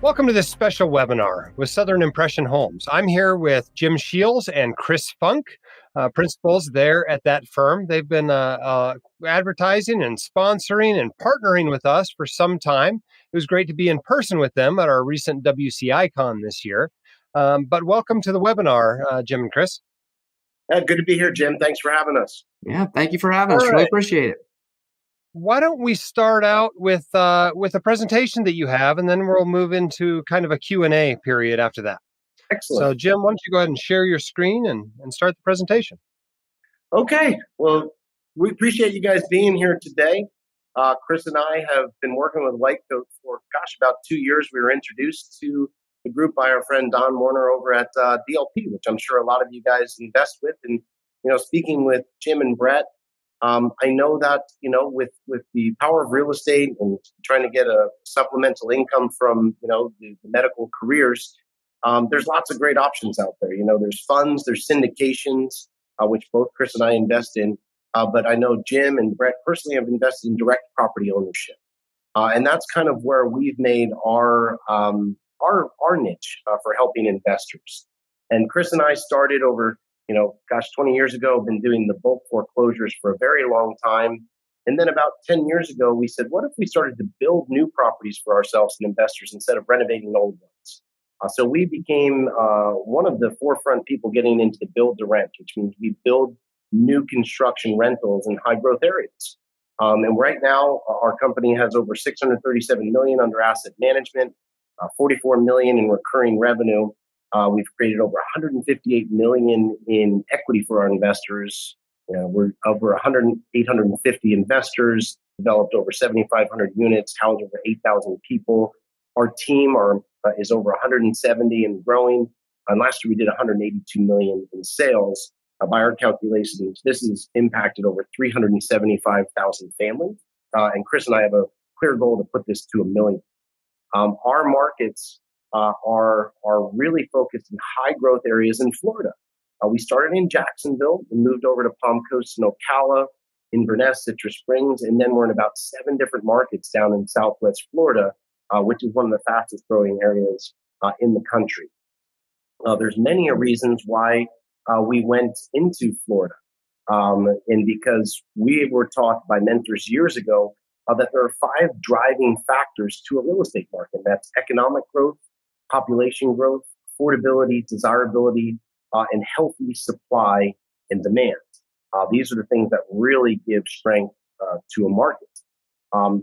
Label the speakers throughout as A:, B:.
A: Welcome to this special webinar with Southern Impression Homes. I'm here with Jim Sheils and Chris Funk, principals there at that firm. They've been advertising and sponsoring and partnering with us for some time. It was great to be in person with them at our recent WCI Con this year. But welcome to the webinar, Jim and Chris.
B: Good to be here, Jim. Thanks for having us.
C: Yeah, thank you for having us. Really appreciate it.
A: Why don't we start out with a presentation that you have, and then we'll move into kind of a Q&A period after that.
B: Excellent.
A: So, Jim, why don't you go ahead and share your screen and start the presentation?
B: Okay. Well, we appreciate you guys being here today. Chris and I have been working with Whitecoat for, about 2 years. We were introduced to the group by our friend Don Warner over at DLP, which I'm sure a lot of you guys invest with. And, speaking with Jim and Brett, I know that, with the power of real estate and trying to get a supplemental income from, the medical careers, there's lots of great options out there. There's funds, there's syndications, which both Chris and I invest in. But I know Jim and Brett personally have invested in direct property ownership. And that's kind of where we've made our niche for helping investors. And Chris and I started over 20 years ago, been doing the bulk foreclosures for a very long time. And then about 10 years ago, we said, what if we started to build new properties for ourselves and investors instead of renovating old ones? So we became one of the forefront people getting into the build to rent, which means we build new construction rentals in high growth areas. And right now, our company has over $637 million under asset management, $44 million in recurring revenue. We've created over $158 million in equity for our investors. We're over 850 investors, developed over 7,500 units, housed over 8,000 people. Our team is over 170 and growing. And last year we did 182 million in sales. By our calculations, this has impacted over 375,000 families. And Chris and I have a clear goal to put this to 1 million. Our markets are really focused in high growth areas in Florida. We started in Jacksonville and moved over to Palm Coast and Ocala, Inverness, Citrus Springs, and then we're in about 7 different markets down in Southwest Florida, which is one of the fastest growing areas in the country. There's many reasons why we went into Florida, and because we were taught by mentors years ago that there are 5 driving factors to a real estate market. That's economic growth, population growth, affordability, desirability, and healthy supply and demand. These are the things that really give strength to a market.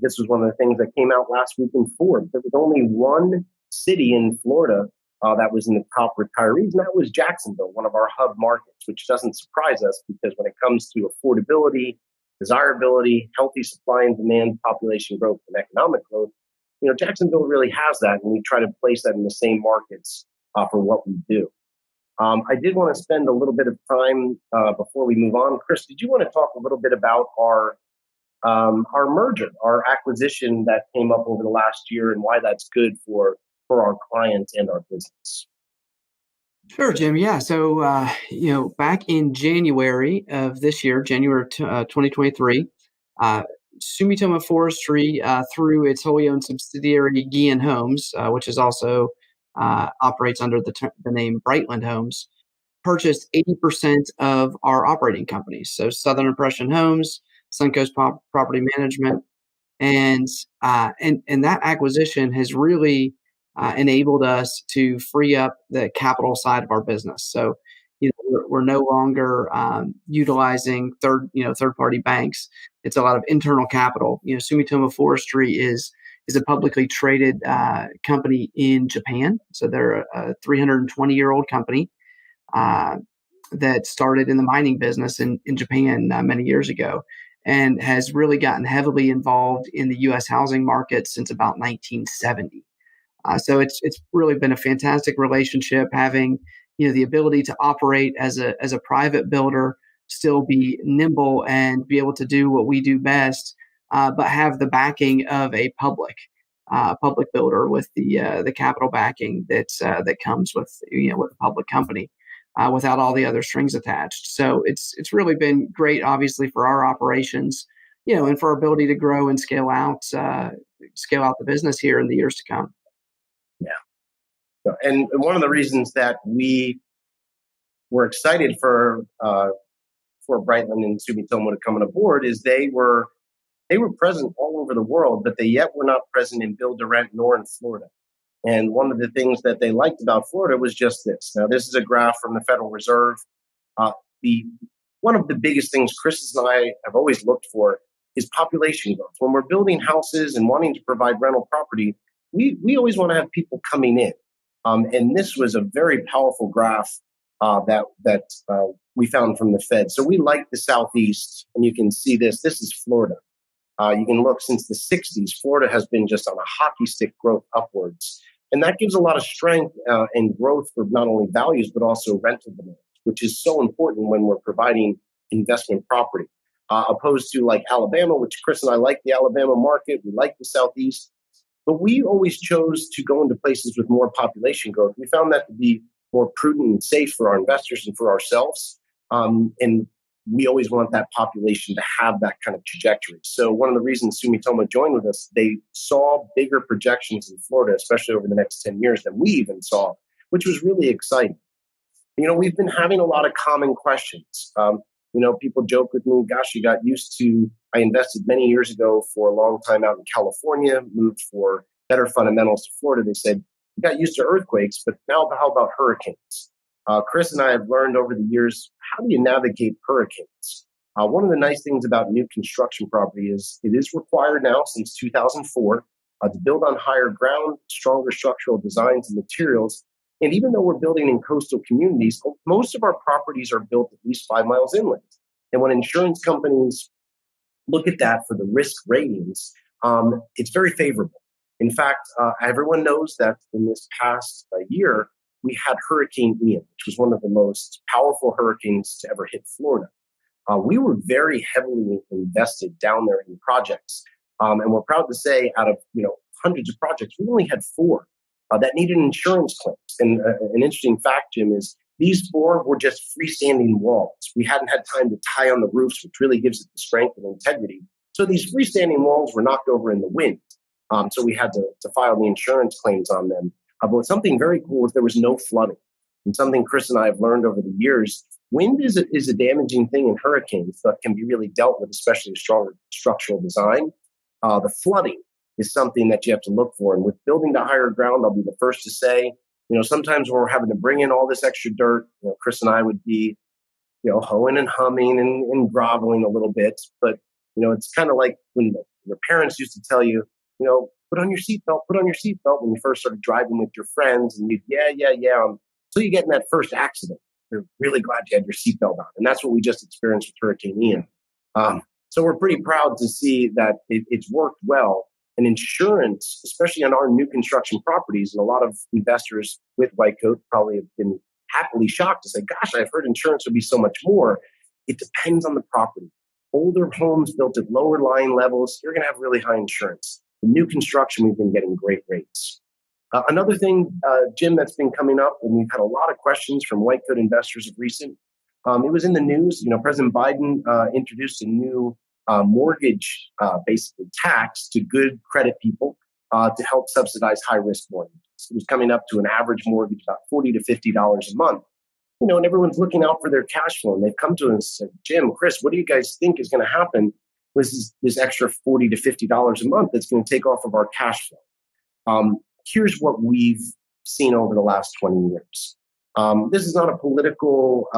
B: This was one of the things that came out last week in Forbes. There was only one city in Florida that was in the top retirees, and that was Jacksonville, one of our hub markets, which doesn't surprise us because when it comes to affordability, desirability, healthy supply and demand, population growth, and economic growth, Jacksonville really has that, and we try to place that in the same markets for what we do. I did want to spend a little bit of time before we move on. Chris, did you want to talk a little bit about our merger, our acquisition that came up over the last year, and why that's good for our clients and our business?
C: Sure, Jim. Yeah. So, back in January of this year, January 2023, Sumitomo Forestry, through its wholly owned subsidiary Guillen Homes, which is also operates under the name Brightland Homes, purchased 80% of our operating companies. So Southern Impression Homes, Suncoast Property Management, and that acquisition has really enabled us to free up the capital side of our business. So, we're no longer utilizing third-party banks. It's a lot of internal capital. Sumitomo Forestry is a publicly traded company in Japan. So they're a 320-year-old company that started in the mining business in Japan many years ago, and has really gotten heavily involved in the U.S. housing market since about 1970. So it's really been a fantastic relationship, having the ability to operate as a private builder, still be nimble and be able to do what we do best, but have the backing of a public builder with the capital backing that comes with with a public company, without all the other strings attached. So it's really been great, obviously, for our operations, and for our ability to grow and scale out the business here in the years to come.
B: Yeah, And one of the reasons that we were excited for Brightland and Sumitomo to come on board is they were present all over the world, but they yet were not present in build to rent nor in Florida. And one of the things that they liked about Florida was just this. Now, this is a graph from the Federal Reserve. Uh, the One of the biggest things Chris and I have always looked for is population growth. When we're building houses and wanting to provide rental property, we always want to have people coming in. And this was a very powerful graph that we found from the Fed. So we like the Southeast, and you can see this. This is Florida. You can look since the 60s, Florida has been just on a hockey stick growth upwards. And that gives a lot of strength and growth for not only values, but also rental demand, which is so important when we're providing investment property. Opposed to like Alabama, which Chris and I like the Alabama market, we like the Southeast, but we always chose to go into places with more population growth. We found that to be more prudent and safe for our investors and for ourselves. And we always want that population to have that kind of trajectory. So one of the reasons Sumitomo joined with us, they saw bigger projections in Florida, especially over the next 10 years than we even saw, which was really exciting. We've been having a lot of common questions. People joke with me, gosh, you got used to, I invested many years ago for a long time out in California, moved for better fundamentals to Florida. They said, you got used to earthquakes, but now how about hurricanes? Chris and I have learned over the years, how do you navigate hurricanes? One of the nice things about new construction property is it is required now since 2004 to build on higher ground, stronger structural designs and materials. And even though we're building in coastal communities, most of our properties are built at least 5 miles inland. And when insurance companies look at that for the risk ratings, it's very favorable. In fact, everyone knows that in this past year, we had Hurricane Ian, which was one of the most powerful hurricanes to ever hit Florida. We were very heavily invested down there in projects. And we're proud to say out of hundreds of projects, we only had 4 that needed insurance claims. And an interesting fact, Jim, is these 4 were just freestanding walls. We hadn't had time to tie on the roofs, which really gives it the strength and integrity. So these freestanding walls were knocked over in the wind. So we had to file the insurance claims on them. But something very cool is there was no flooding. And something Chris and I have learned over the years, wind is a damaging thing in hurricanes that can be really dealt with, especially with stronger structural design. The flooding is something that you have to look for. And with building to higher ground, I'll be the first to say, sometimes when we're having to bring in all this extra dirt, Chris and I would be, hoeing and humming and groveling a little bit. But, it's kind of like when your parents used to tell you, put on your seatbelt when you first started driving with your friends, and yeah. So you get in that first accident, you're really glad you had your seatbelt on. And that's what we just experienced with Hurricane Ian. So we're pretty proud to see that it's worked well. And insurance, especially on our new construction properties, and a lot of investors with White Coat probably have been happily shocked to say, gosh, I've heard insurance would be so much more. It depends on the property. Older homes built at lower line levels, you're going to have really high insurance. In new construction, we've been getting great rates. Another thing, Jim, that's been coming up, and we've had a lot of questions from White Coat investors of recent, it was in the news. President Biden introduced a new mortgage, basically tax to good credit people to help subsidize high-risk mortgages. It was coming up to an average mortgage about $40 to $50 a month. And everyone's looking out for their cash flow. And they've come to us and said, Jim, Chris, what do you guys think is going to happen with this extra $40 to $50 a month that's going to take off of our cash flow? Here's what we've seen over the last 20 years. This is not a political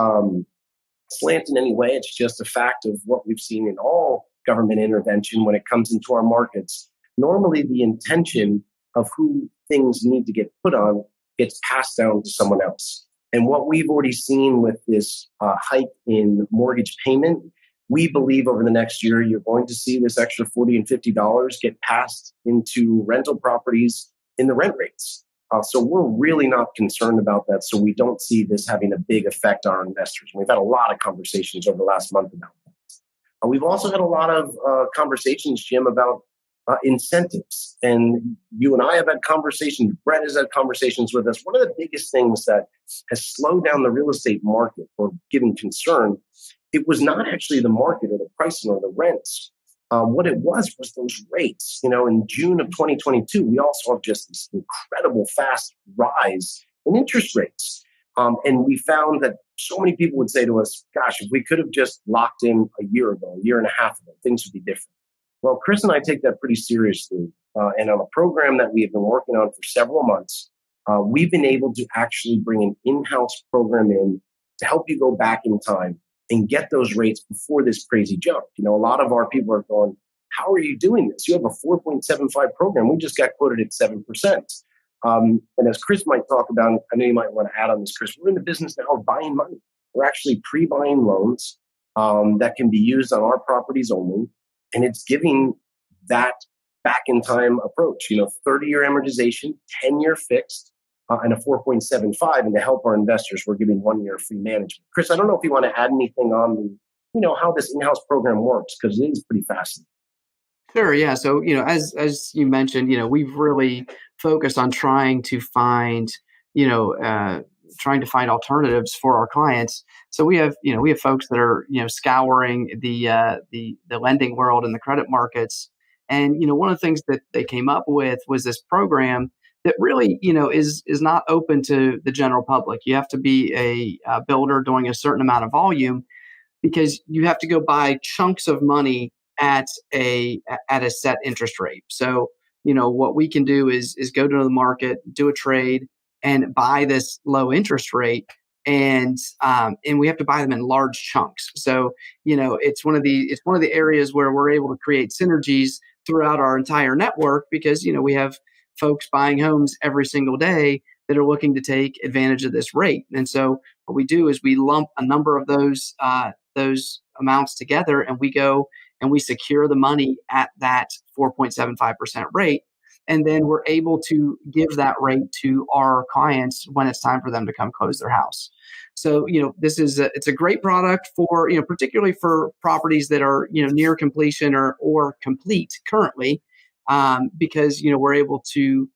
B: slant in any way. It's just a fact of what we've seen in all government intervention when it comes into our markets. Normally, the intention of who things need to get put on gets passed down to someone else. And what we've already seen with this hike in mortgage payment, we believe over the next year, you're going to see this extra $40 and $50 get passed into rental properties in the rent rates. So we're really not concerned about that. So we don't see this having a big effect on our investors. We've had a lot of conversations over the last month about that. We've also had a lot of conversations, Jim, about incentives. And you and I have had conversations. Brett has had conversations with us. One of the biggest things that has slowed down the real estate market or given concern, it was not actually the market or the pricing or the rents. What it was those rates. In June of 2022, we also have just this incredible fast rise in interest rates. And we found that so many people would say to us, gosh, if we could have just locked in a year ago, a year and a half ago, things would be different. Well, Chris and I take that pretty seriously. And on a program that we have been working on for several months, we've been able to actually bring an in-house program in to help you go back in time and get those rates before this crazy jump. A lot of our people are going, how are you doing this? You have a 4.75 program. We just got quoted at 7%. And as Chris might talk about, I know you might want to add on this, Chris, we're in the business now of buying money. We're actually pre-buying loans that can be used on our properties only. And it's giving that back in time approach, 30-year amortization, 10-year fixed, and a 4.75. And to help our investors, we're giving 1 year free management. Chris, I don't know if you want to add anything on how this in-house program works, because it is pretty fascinating.
C: Sure. Yeah. So, as you mentioned, we've really focused on trying to find, alternatives for our clients. So we have folks that are, scouring the lending world and the credit markets. And, one of the things that they came up with was this program that really, is not open to the general public. You have to be a builder doing a certain amount of volume, because you have to go buy chunks of money at a set interest rate. So, what we can do is go to the market, do a trade, and buy this low interest rate, and we have to buy them in large chunks. So, it's one of the areas where we're able to create synergies throughout our entire network, because we have folks buying homes every single day that are looking to take advantage of this rate. And so what we do is we lump a number of those amounts together, and we go and we secure the money at that 4.75% rate. And then we're able to give that rate to our clients when it's time for them to come close their house. So, it's a great product for, particularly for properties that are, near completion or complete currently, because, we're able to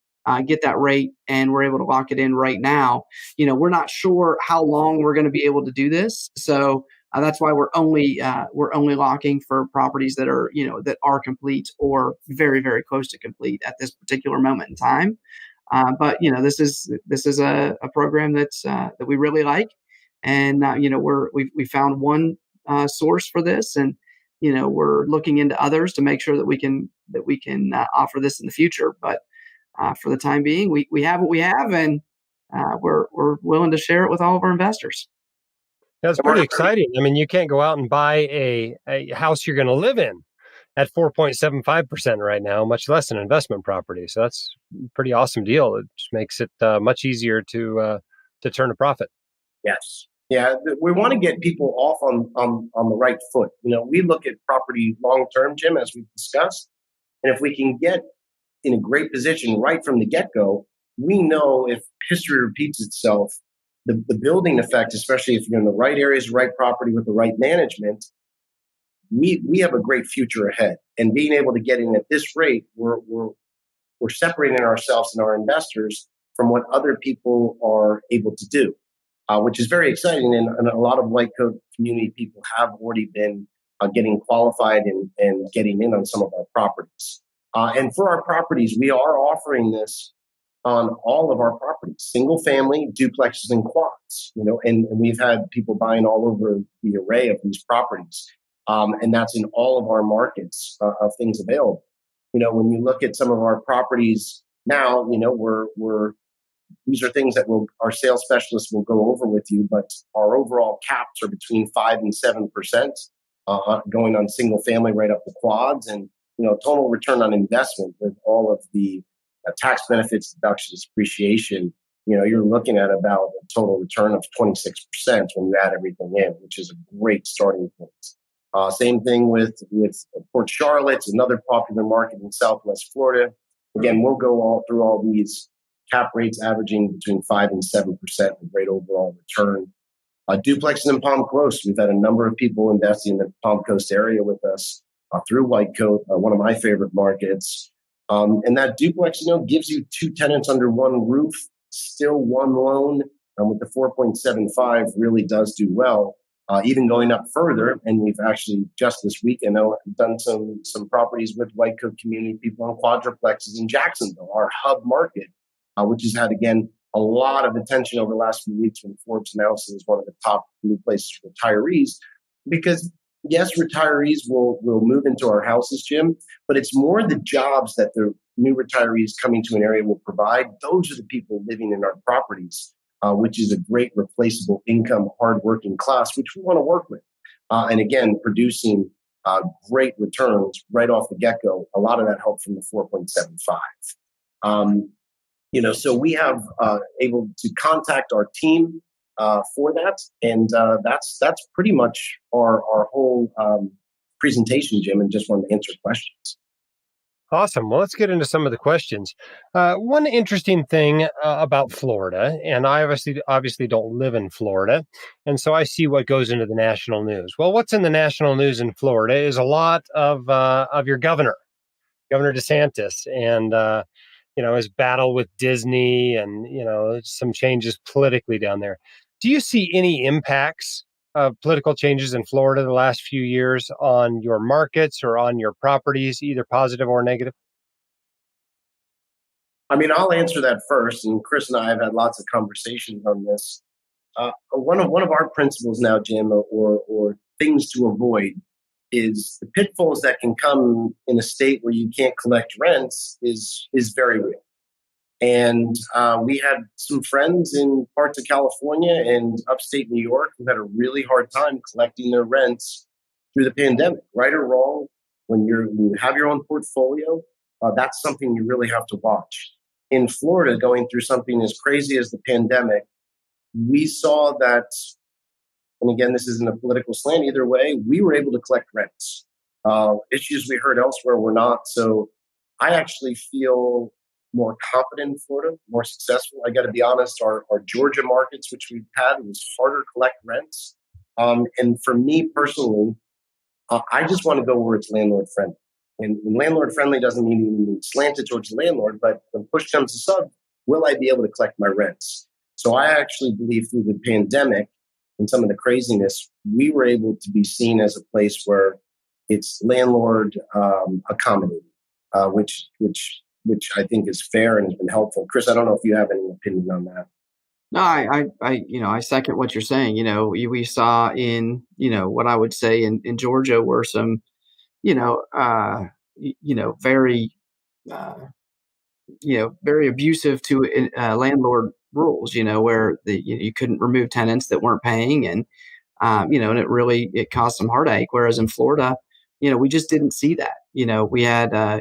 C: get that rate, and we're able to lock it in right now. We're not sure how long we're going to be able to do this. So that's why we're only locking for properties that are that are complete or very, very close to complete at this particular moment in time. But this is a program that we really like, and we found one source for this, and we're looking into others to make sure that we can offer this in the future. But for the time being, we have what we have, and we're willing to share it with all of our investors.
A: That's pretty exciting. I mean, you can't go out and buy a house you're going to live in at 4.75% right now, much less an investment property. So that's a pretty awesome deal. It just makes it much easier to turn a profit.
B: Yes. Yeah. We want to get people off on the right foot. We look at property long-term, Jim, as we've discussed. And if we can get in a great position right from the get-go, we know if history repeats itself, the building effect, especially if you're in the right areas, right property with the right management, we have a great future ahead. And being able to get in at this rate, we're separating ourselves and our investors from what other people are able to do, which is very exciting. And a lot of white coat community people have already been getting qualified and getting in on some of our properties. And for our properties, we are offering this on all of our properties, single family, duplexes, and quads, and we've had people buying all over the array of these properties. And that's in all of our markets of things available. When you look at some of our properties now, these are things that our sales specialists will go over with you, but our overall caps are between 5 and 7%, going on single family right up to quads, and, total return on investment with all of the tax benefits, deductions, depreciation, you're looking at about a total return of 26% when you add everything in, which is a great starting point. Same thing with Port Charlotte, it's another popular market in Southwest Florida. Again, we'll go through all these cap rates averaging between 5 and 7%, a great overall return. Duplexes in Palm Coast, we've had a number of people investing in the Palm Coast area with us through White Coat, one of my favorite markets. And that duplex, gives you 2 tenants under one roof, still one loan. With the 4.75 really does do well. even going up further. And we've actually just this week, I know, done some properties with White Coat community people on quadruplexes in Jacksonville, our hub market, which has had, again, a lot of attention over the last few weeks when Forbes announced it as one of the top new places for retirees. Because yes, retirees will move into our houses, Jim, but it's more the jobs that the new retirees coming to an area will provide. Those are the people living in our properties, which is a great replaceable income, hardworking class, which we want to work with. And again, producing great returns right off the get-go. A lot of that help from the 4.75. So we have able to contact our team for that, and that's pretty much our whole presentation, Jim. And just wanted to answer questions.
A: Awesome. Well, let's get into some of the questions. One interesting thing about Florida, and I obviously don't live in Florida, and so I see what goes into the national news. Well, what's in the national news in Florida is a lot of your governor, Governor DeSantis, and his battle with Disney, and some changes politically down there. Do you see any impacts of political changes in Florida the last few years on your markets or on your properties, either positive or negative?
B: I mean, I'll answer that first. And Chris and I have had lots of conversations on this. One of our principles now, Jim, or things to avoid, is the pitfalls that can come in a state where you can't collect rents is very real. And we had some friends in parts of California and upstate New York who had a really hard time collecting their rents through the pandemic. Right or wrong, when you have your own portfolio, that's something you really have to watch. In Florida, going through something as crazy as the pandemic, we saw that, and again, this isn't a political slant either way, we were able to collect rents. Issues we heard elsewhere were not. So I actually feel more confident in Florida, more successful. I got to be honest, our Georgia markets, which we've had, it was harder to collect rents. And for me personally, I just want to go where it's landlord friendly. And landlord friendly doesn't mean even slanted towards the landlord, but when push comes to shove, will I be able to collect my rents? So I actually believe through the pandemic and some of the craziness, we were able to be seen as a place where it's landlord accommodating, which I think is fair and has been helpful. Chris, I don't know if you have any opinion on that.
C: No, I second what you're saying. We saw in, what I would say in Georgia were some, very, very abusive to landlord rules, where you couldn't remove tenants that weren't paying. And and it caused some heartache. Whereas in Florida, we just didn't see that. We had, a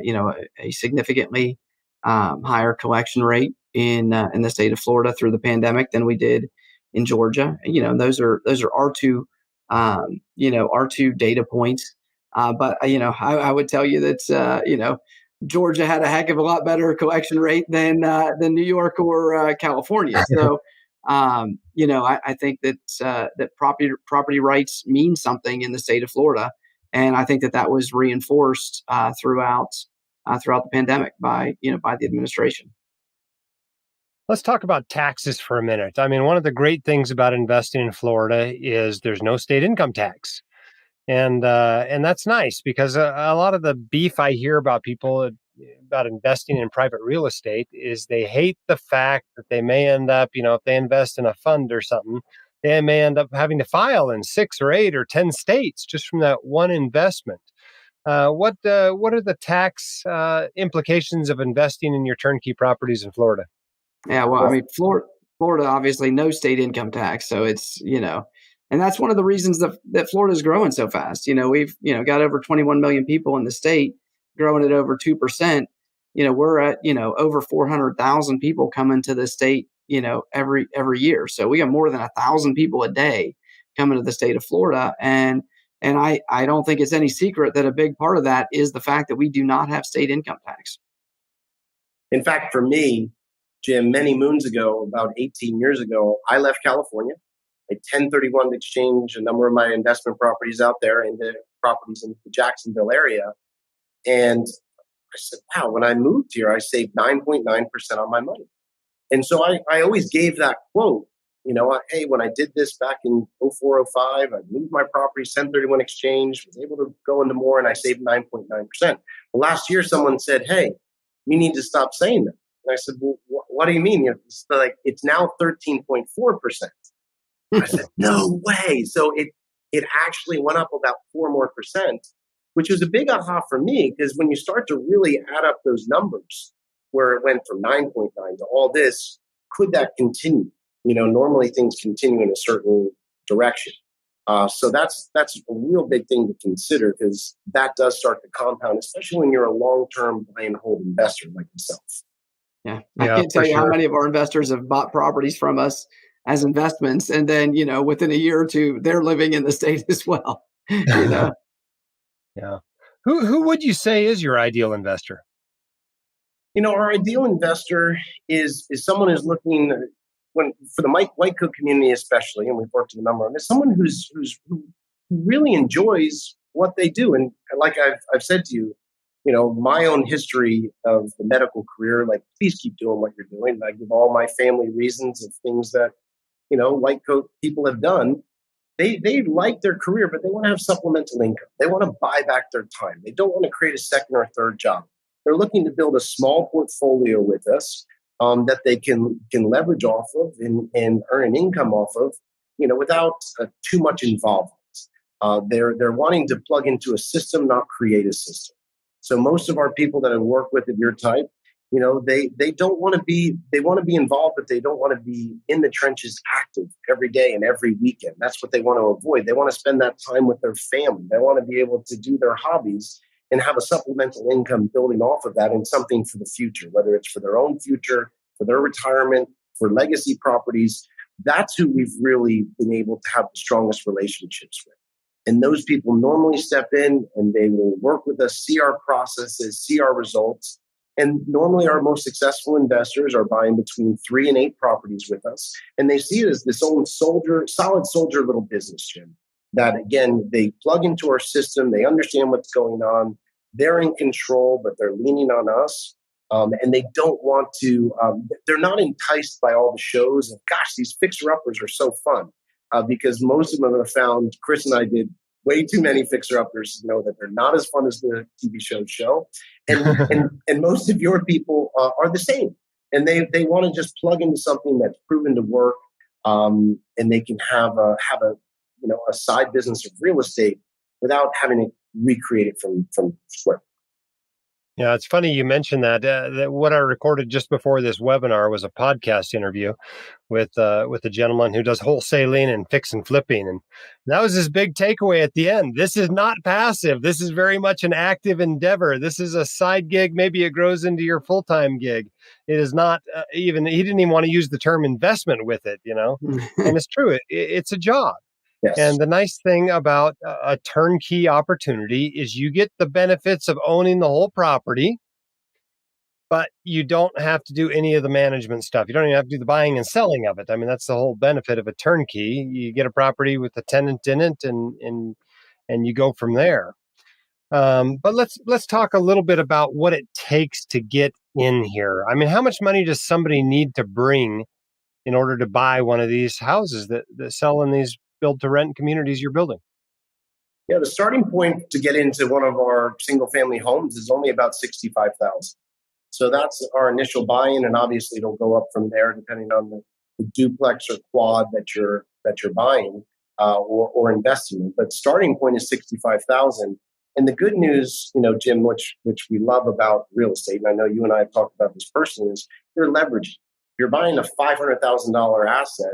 C: significantly higher collection rate in the state of Florida through the pandemic than we did in Georgia. And those are our two, our two data points. But I would tell you that Georgia had a heck of a lot better collection rate than New York or California. So. I think that property rights mean something in the state of Florida, and I think that was reinforced throughout the pandemic by the administration.
A: Let's talk about taxes for a minute. I mean, one of the great things about investing in Florida is there's no state income tax. And that's nice, because a lot of the beef I hear about people about investing in private real estate is they hate the fact that they may end up, if they invest in a fund or something, they may end up having to file in 6 or 8 or 10 states just from that one investment. What are the tax implications of investing in your turnkey properties in Florida?
C: Yeah, well, I mean, Florida obviously no state income tax, so it's and that's one of the reasons that Florida is growing so fast. We've got over 21 million people in the state, growing at over 2%. We're at over 400,000 people coming to the state every year. So we have more than 1,000 people a day coming to the state of Florida, and I don't think it's any secret that a big part of that is the fact that we do not have state income tax.
B: In fact, for me, Jim, many moons ago, about 18 years ago, I left California. I 1031 to exchange a number of my investment properties out there into properties in the Jacksonville area. And I said, wow, when I moved here, I saved 9.9% on my money. And so I always gave that quote, Hey, when I did this back in 0405, I moved my property, 1031 exchange, was able to go into more, and I saved 9.9%. Well, last year, someone said, hey, you need to stop saying that. And I said, well, what do you mean? It's now 13.4%. I said, no way. So it actually went up about 4% more, which was a big aha for me, because when you start to really add up those numbers, where it went from 9.9 to all this, could that continue? Normally things continue in a certain direction. So that's a real big thing to consider, because that does start to compound, especially when you're a long-term buy and hold investor like yourself.
C: Yeah. I
A: Yeah,
C: can't
A: for
C: tell you how
A: sure.
C: many of our investors have bought properties from us as investments. And then, within a year or two, they're living in the state as well. you know,
A: Yeah. Who would you say is your ideal investor?
B: Our ideal investor is someone who's looking, when for the white coat community especially, and we've worked with a number of them, is someone who really enjoys what they do. And like I've said to you, my own history of the medical career, like, please keep doing what you're doing. I give all my family reasons of things that white coat people have done. They like their career, but they want to have supplemental income. They want to buy back their time. They don't want to create a second or third job. They're looking to build a small portfolio with us, that they can leverage off of and earn an income off of, without too much involvement. They're wanting to plug into a system, not create a system. So most of our people that I work with of your type, they don't want to be, they want to be involved, but they don't want to be in the trenches active every day and every weekend. That's what they want to avoid. They want to spend that time with their family. They want to be able to do their hobbies and have a supplemental income building off of that, and something for the future, whether it's for their own future, for their retirement, for legacy properties. That's who we've really been able to have the strongest relationships with. And those people normally step in and they will work with us, see our processes, see our results. And normally our most successful investors are buying between 3 and 8 properties with us. And they see it as this own solid soldier little business, Jim, that again, they plug into our system. They understand what's going on. They're in control, but they're leaning on us. And they don't want to, they're not enticed by all the shows of, gosh, these fixer-uppers are so fun. Because most of them have found, Chris and I did way too many fixer-uppers to know that they're not as fun as the TV shows show. And most of your people are the same. And they want to just plug into something that's proven to work, and they can have a side business of real estate without having to recreate it from square.
A: Yeah, it's funny you mentioned that. That what I recorded just before this webinar was a podcast interview with a gentleman who does wholesaling and fix and flipping, and that was his big takeaway at the end. This is not passive. This is very much an active endeavor. This is a side gig. Maybe it grows into your full time gig. It is not even. He didn't even want to use the term investment with it, And it's true. It's a job.
B: Yes.
A: And the nice thing about a turnkey opportunity is you get the benefits of owning the whole property, but you don't have to do any of the management stuff. You don't even have to do the buying and selling of it. I mean, that's the whole benefit of a turnkey. You get a property with a tenant in it, and you go from there. But let's talk a little bit about what it takes to get in here. I mean, how much money does somebody need to bring in order to buy one of these houses that sell in these build to rent communities you're building?
B: Yeah, the starting point to get into one of our single family homes is only about 65,000. So that's our initial buy-in, and obviously it'll go up from there depending on the duplex or quad that you're buying, or investing in. But starting point is 65,000. And the good news, Jim, which we love about real estate, and I know you and I have talked about this personally, is you're leveraging. You're buying a $500,000 asset.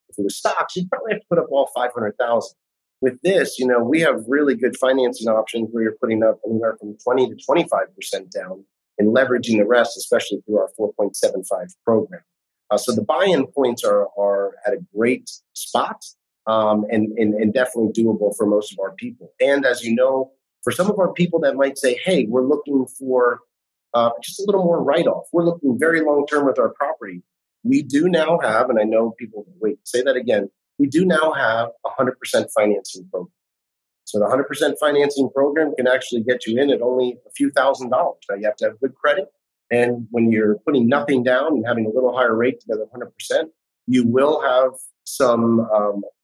B: If it was stocks, you'd probably have to put up all 500,000. With this, we have really good financing options where you're putting up anywhere from 20 to 25% down and leveraging the rest, especially through our 4.75 program. So the buy-in points are at a great spot, and definitely doable for most of our people. And as you know, for some of our people that might say, hey, we're looking for just a little more write-off. We're looking very long-term with our property. We do now have, and I know people, wait, say that again. We do now have a 100% financing program. So the 100% financing program can actually get you in at only a few $1,000s. Now you have to have good credit. And when you're putting nothing down and having a little higher rate to get 100%, you will have some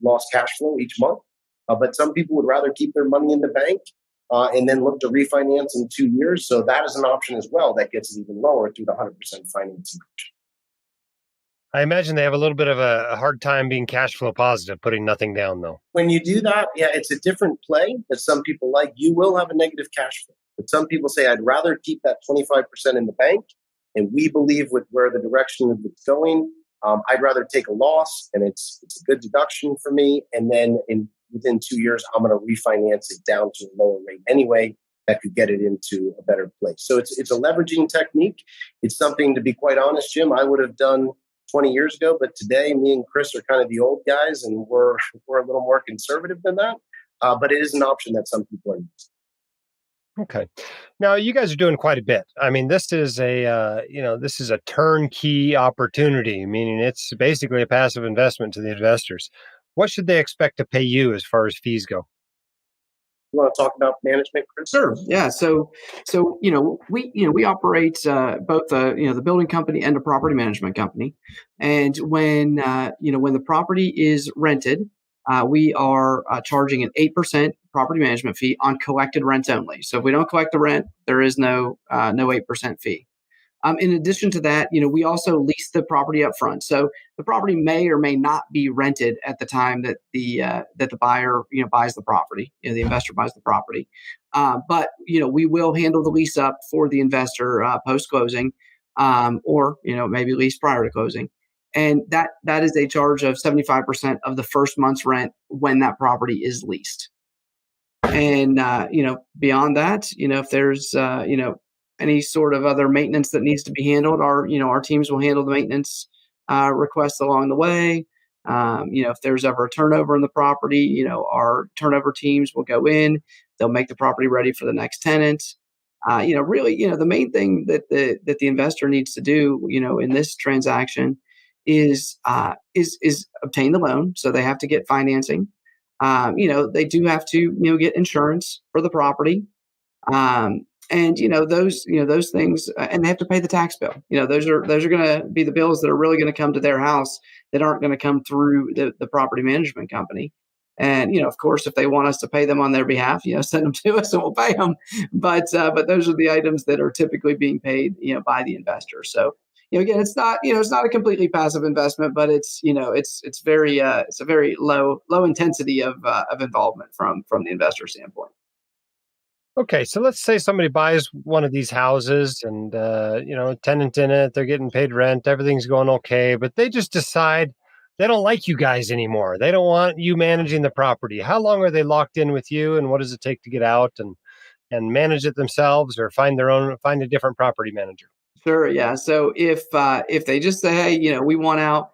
B: lost cash flow each month. But some people would rather keep their money in the bank and then look to refinance in 2 years. So that is an option as well that gets it even lower through the 100% financing.
A: I imagine they have a little bit of a hard time being cash flow positive, putting nothing down, though.
B: When you do that, yeah, it's a different play that some people like. You will have a negative cash flow. But some people say, I'd rather keep that 25% in the bank. And we believe with where the direction of it's going, I'd rather take a loss, and it's a good deduction for me. And then within 2 years, I'm going to refinance it down to a lower rate anyway. That could get it into a better place. So it's a leveraging technique. It's something, to be quite honest, Jim, I would have done 20 years ago, but today me and Chris are kind of the old guys, and we're a little more conservative than that. But it is an option that some people are using.
A: Okay. Now you guys are doing quite a bit. I mean, this is a turnkey opportunity, meaning it's basically a passive investment to the investors. What should they expect to pay you as far as fees go?
B: You want to talk about management, Chris?
C: Sure. Yeah. So we operate both the building company and a property management company, and when the property is rented, we are charging an 8% property management fee on collected rent only. So if we don't collect the rent, there is no 8% fee. In addition to that, we also lease the property up front. So the property may or may not be rented at the time that the buyer buys the property. The investor buys the property, but we will handle the lease up for the investor post closing, or maybe lease prior to closing, and that is a charge of 75% of the first month's rent when that property is leased. And beyond that, if there's any sort of other maintenance that needs to be handled, our teams will handle the maintenance requests along the way. If there's ever a turnover in the property, our turnover teams will go in. They'll make the property ready for the next tenant. The main thing that the investor needs to do, in this transaction, is obtain the loan. So they have to get financing. They do have to get insurance for the property. And those things, and they have to pay the tax bill. Those are going to be the bills that are really going to come to their house that aren't going to come through the property management company. And of course, if they want us to pay them on their behalf, send them to us and we'll pay them. But those are the items that are typically being paid by the investor. So again, it's not a completely passive investment, but it's a very low intensity of involvement from the investor standpoint.
A: Okay, so let's say somebody buys one of these houses and, tenant in it, they're getting paid rent, everything's going okay, but they just decide they don't like you guys anymore. They don't want you managing the property. How long are they locked in with you, and what does it take to get out and manage it themselves, or find a different property manager?
C: Sure, yeah. So if they just say, hey, we want out,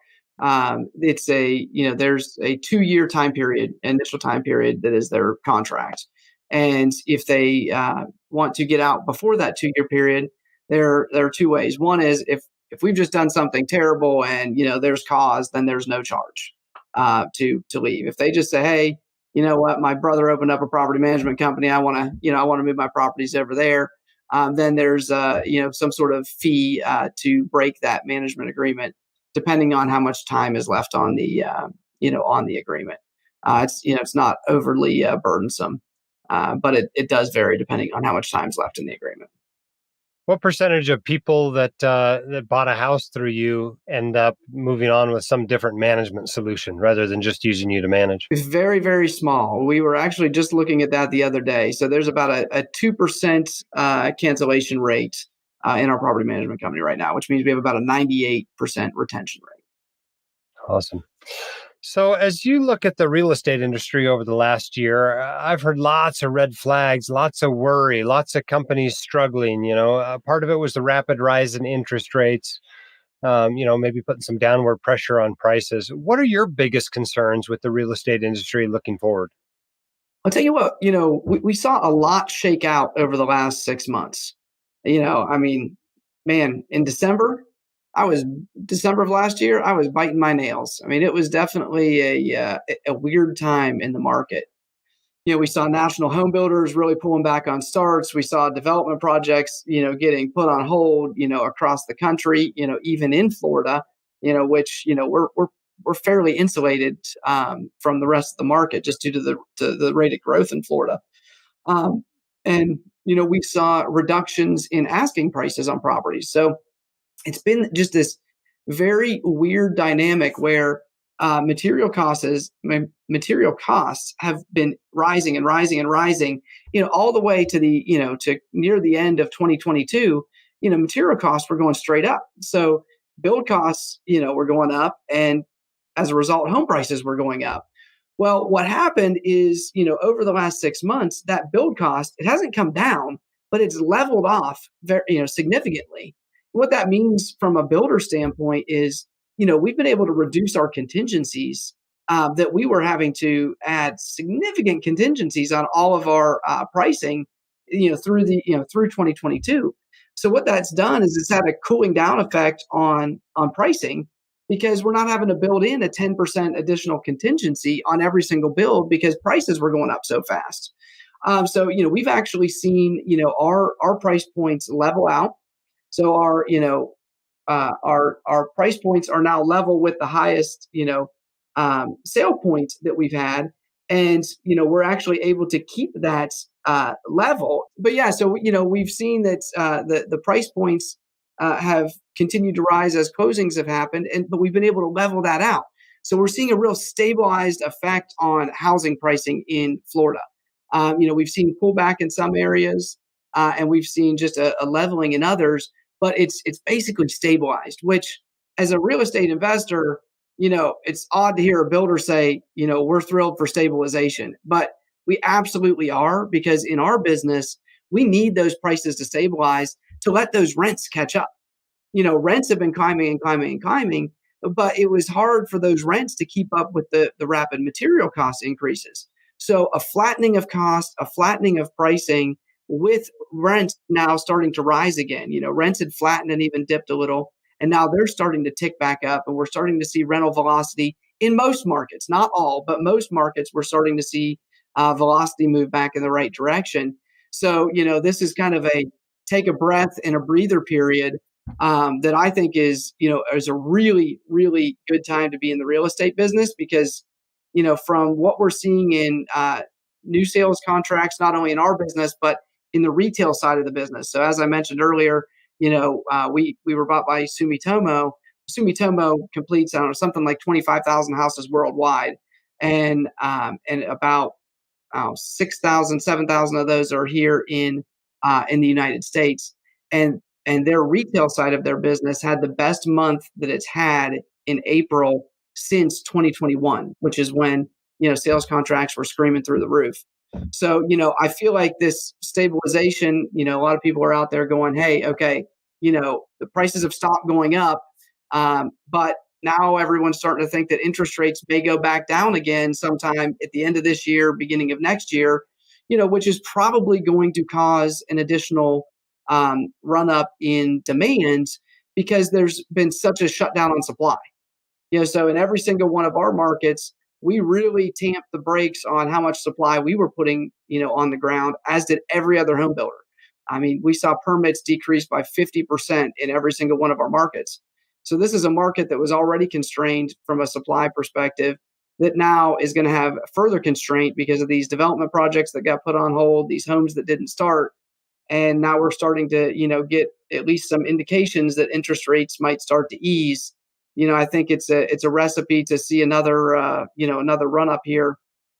C: there's a 2-year initial time period that is their contract. And if they want to get out before that 2-year period, there are two ways. One is if we've just done something terrible and there's cause, then there's no charge to leave. If they just say, hey, you know what, my brother opened up a property management company, I want to move my properties over there, then there's some sort of fee to break that management agreement, depending on how much time is left on the agreement. It's not overly burdensome. But it does vary depending on how much time's left in the agreement.
A: What percentage of people that bought a house through you end up moving on with some different management solution rather than just using you to manage?
C: It's very, very small. We were actually just looking at that the other day. So there's about a 2% cancellation rate in our property management company right now, which means we have about a 98% retention rate.
A: Awesome. So as you look at the real estate industry over the last year, I've heard lots of red flags, lots of worry, lots of companies struggling. Part of it was the rapid rise in interest rates, maybe putting some downward pressure on prices. What are your biggest concerns with the real estate industry looking forward?
C: I'll tell you what, we saw a lot shake out over the last 6 months. Man, in December of last year, I was biting my nails. It was definitely a weird time in the market. We saw national home builders really pulling back on starts. We saw development projects, getting put on hold, across the country, even in Florida, which, we're we're fairly insulated from the rest of the market just due to the rate of growth in Florida. Um, and we saw reductions in asking prices on properties. So it's been just this very weird dynamic where material costs have been rising and rising and rising, all the way to to near the end of 2022. Material costs were going straight up. So build costs, were going up, and as a result, home prices were going up. Well, what happened is, over the last 6 months, that build cost, it hasn't come down, but it's leveled off very, significantly. What that means from a builder standpoint is, we've been able to reduce our contingencies, that we were having to add significant contingencies on all of our pricing, through 2022. So what that's done is it's had a cooling down effect on pricing, because we're not having to build in a 10% additional contingency on every single build because prices were going up so fast. So we've actually seen our price points level out. So our price points are now level with the highest sale points that we've had, and we're actually able to keep that level. But yeah, so we've seen that the price points have continued to rise as closings have happened, but we've been able to level that out. So we're seeing a real stabilized effect on housing pricing in Florida. We've seen pullback in some areas, and we've seen just a leveling in others, but it's basically stabilized. Which, as a real estate investor, it's odd to hear a builder say, we're thrilled for stabilization, but we absolutely are, because in our business, we need those prices to stabilize to let those rents catch up. Rents have been climbing and climbing and climbing, but it was hard for those rents to keep up with the rapid material cost increases. So a flattening of cost, a flattening of pricing, with rents now starting to rise again. Rents had flattened and even dipped a little, and now they're starting to tick back up, and we're starting to see rental velocity in most markets, not all, but most markets. We're starting to see velocity move back in the right direction. So, this is kind of a take a breath and a breather period, that I think is a really, really good time to be in the real estate business, because, from what we're seeing in new sales contracts, not only in our business, but in the retail side of the business. So as I mentioned earlier, we were bought by Sumitomo. Sumitomo completes, I don't know, something like 25,000 houses worldwide, and about 6,000, 7,000 of those are here in the United States. And their retail side of their business had the best month that it's had in April since 2021, which is when sales contracts were screaming through the roof. So I feel like this stabilization, a lot of people are out there going, hey, okay, the prices have stopped going up, but now everyone's starting to think that interest rates may go back down again sometime at the end of this year, beginning of next year, which is probably going to cause an additional run up in demand, because there's been such a shutdown on supply. So in every single one of our markets, we really tamped the brakes on how much supply we were putting, on the ground, as did every other home builder. I mean, we saw permits decrease by 50% in every single one of our markets. So this is a market that was already constrained from a supply perspective, that now is going to have further constraint because of these development projects that got put on hold, these homes that didn't start. And now we're starting to, get at least some indications that interest rates might start to ease. I think it's a recipe to see another run up here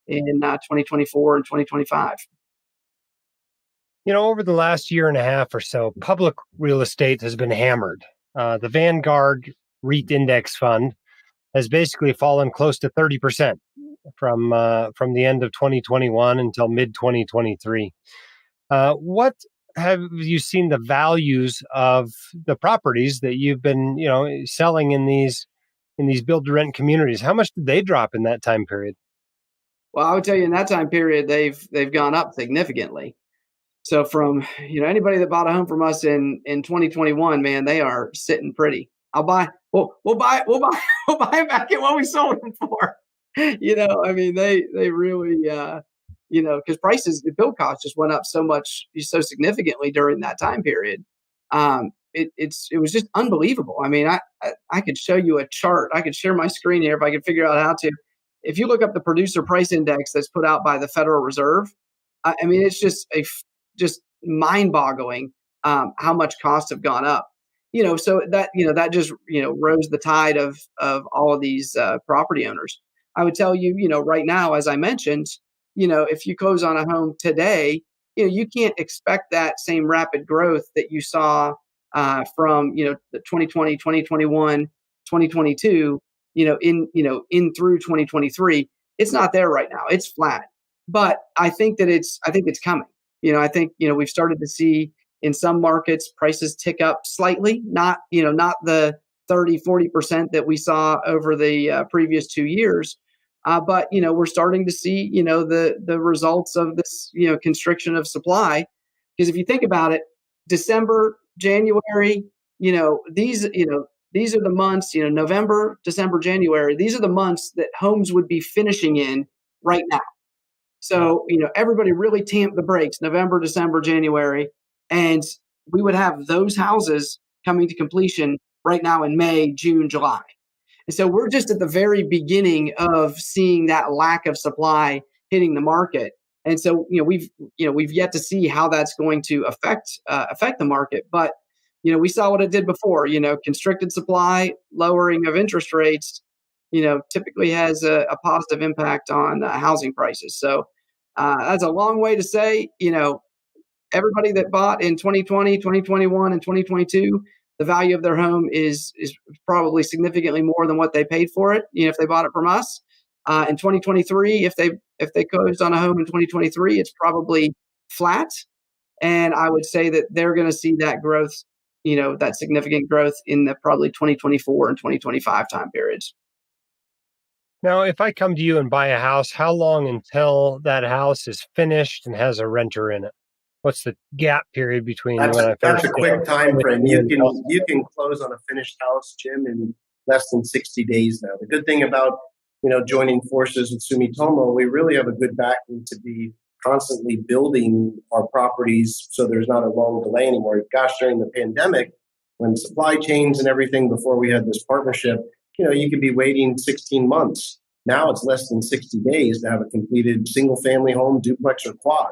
C: in 2024 and 2025.
A: Over the last year and a half or so, public real estate has been hammered. The Vanguard REIT Index Fund has basically fallen close to 30% from the end of 2021 until mid 2023. What have you seen the values of the properties that you've been, selling in these build to rent communities? How much did they drop in that time period?
C: Well, I would tell you, in that time period, they've gone up significantly. So from anybody that bought a home from us in 2021, man, they are sitting pretty. We'll buy them back at what we sold them for. I mean, they really because prices, the build costs just went up so significantly during that time period. it was just unbelievable. I mean, I could show you a chart. I could share my screen here if I could figure out how to. If you look up the producer price index that's put out by the Federal Reserve, I mean, it's just mind boggling how much costs have gone up. So that just rose the tide of all of these property owners. I would tell you, right now, as I mentioned, if you close on a home today, you can't expect that same rapid growth that you saw from the 2020, 2021, 2022, in through 2023. It's not there right now. It's flat. But I think it's coming. I think we've started to see in some markets prices tick up slightly, not the 30-40% that we saw over the previous 2 years. But we're starting to see the results of this constriction of supply, because if you think about it, December, January, these are the months, November, December, January, these are the months that homes would be finishing in right now. So, everybody really tamped the brakes November, December, January, and we would have those houses coming to completion right now in May, June, July. And so we're just at the very beginning of seeing that lack of supply hitting the market. And so, we've yet to see how that's going to affect the market. But, we saw what it did before, constricted supply, lowering of interest rates, typically has a positive impact on housing prices. So that's a long way to say, everybody that bought in 2020, 2021, and 2022, the value of their home is probably significantly more than what they paid for it. If they bought it from us in 2023, if they closed on a home in 2023, it's probably flat. And I would say that they're going to see that growth, that significant growth in the probably 2024 and 2025 time periods.
A: Now, if I come to you and buy a house, how long until that house is finished and has a renter in it? What's the gap period between
B: That's,
A: when I
B: that's
A: first
B: a quick time frame. You can close on a finished house, Jim, in less than 60 days now. The good thing about joining forces with Sumitomo, we really have a good backing to be constantly building our properties, so there's not a long delay anymore. Gosh, during the pandemic, when supply chains and everything, before we had this partnership, you could be waiting 16 months. Now it's less than 60 days to have a completed single family home, duplex, or quad.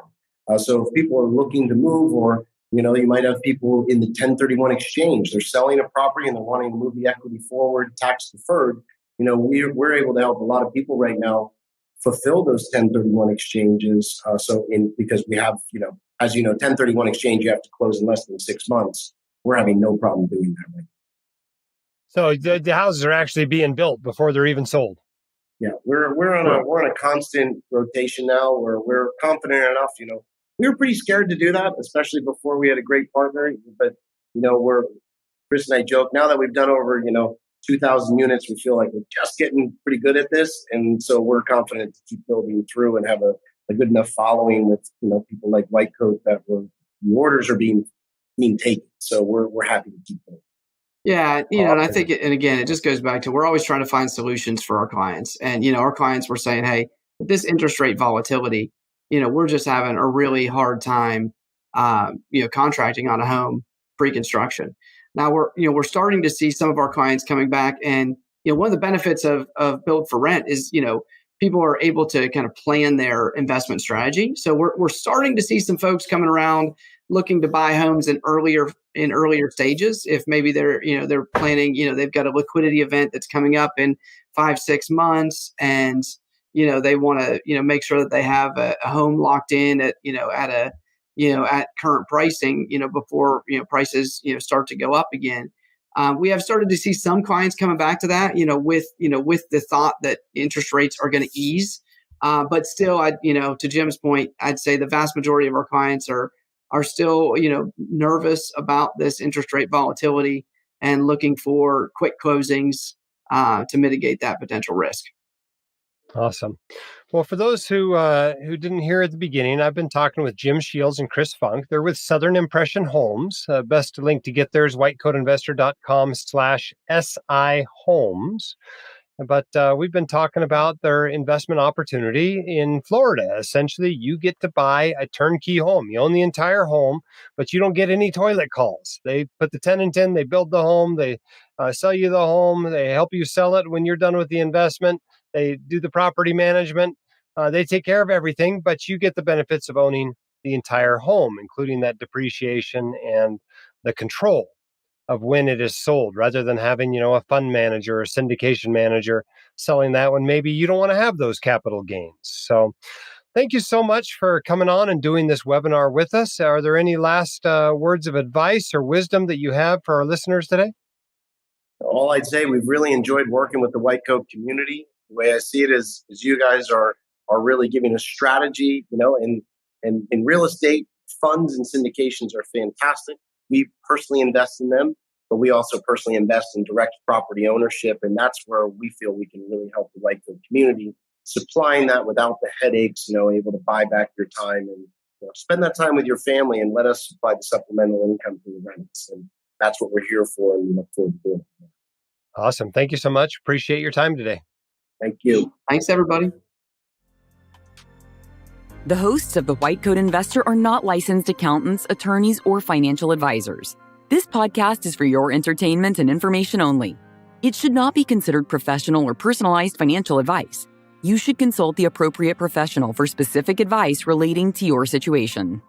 B: So if people are looking to move, or you might have people in the 1031 exchange, they're selling a property and they're wanting to move the equity forward, tax deferred. We're able to help a lot of people right now fulfill those 1031 exchanges. Because we have, as 1031 exchange, you have to close in less than 6 months. We're having no problem doing that right now.
A: So the houses are actually being built before they're even sold.
B: Yeah, we're on a constant rotation now, where we're confident enough. We were pretty scared to do that, especially before we had a great partner. But Chris and I joke, now that we've done over 2,000 units, we feel like we're just getting pretty good at this, and so we're confident to keep building through and have a good enough following with people like White Coat that the orders are being taken. So we're happy to keep going.
C: Yeah, and I think, and again, it just goes back to, we're always trying to find solutions for our clients. And, our clients were saying, hey, with this interest rate volatility, we're just having a really hard time, contracting on a home pre-construction. Now we're starting to see some of our clients coming back, and, one of the benefits of build for rent is, people are able to kind of plan their investment strategy. So we're starting to see some folks coming around looking to buy homes in earlier stages. If maybe they're planning, they've got a liquidity event that's coming up in 5-6 months, and they want to make sure that they have a home locked in at at current pricing, before prices start to go up again. We have started to see some clients coming back to that, with the thought that interest rates are going to ease. But still, to Jim's point, I'd say the vast majority of our clients are still, nervous about this interest rate volatility and looking for quick closings to mitigate that potential risk.
A: Awesome. Well, for those who didn't hear at the beginning, I've been talking with Jim Sheils and Chris Funk. They're with Southern Impression Homes. Best link to get there is whitecoatinvestor.com/SI Homes. But we've been talking about their investment opportunity in Florida. Essentially, you get to buy a turnkey home. You own the entire home, but you don't get any toilet calls. They put the tenant in, they build the home, they sell you the home, they help you sell it when you're done with the investment. They do the property management. They take care of everything, but you get the benefits of owning the entire home, including that depreciation and the control of when it is sold, rather than having, a fund manager or syndication manager selling that when maybe you don't want to have those capital gains. So thank you so much for coming on and doing this webinar with us. Are there any last words of advice or wisdom that you have for our listeners today?
B: All I'd say, we've really enjoyed working with the White Coat community. The way I see it is you guys are really giving a strategy, and in real estate, funds and syndications are fantastic. We personally invest in them, but we also personally invest in direct property ownership. And that's where we feel we can really help the White Coat community, supplying that without the headaches, able to buy back your time and spend that time with your family and let us supply the supplemental income for the rents. And that's what we're here for, and we look forward to doing it.
A: Awesome. Thank you so much. Appreciate your time today.
B: Thank you.
C: Thanks, everybody.
D: The hosts of The White Coat Investor are not licensed accountants, attorneys, or financial advisors. This podcast is for your entertainment and information only. It should not be considered professional or personalized financial advice. You should consult the appropriate professional for specific advice relating to your situation.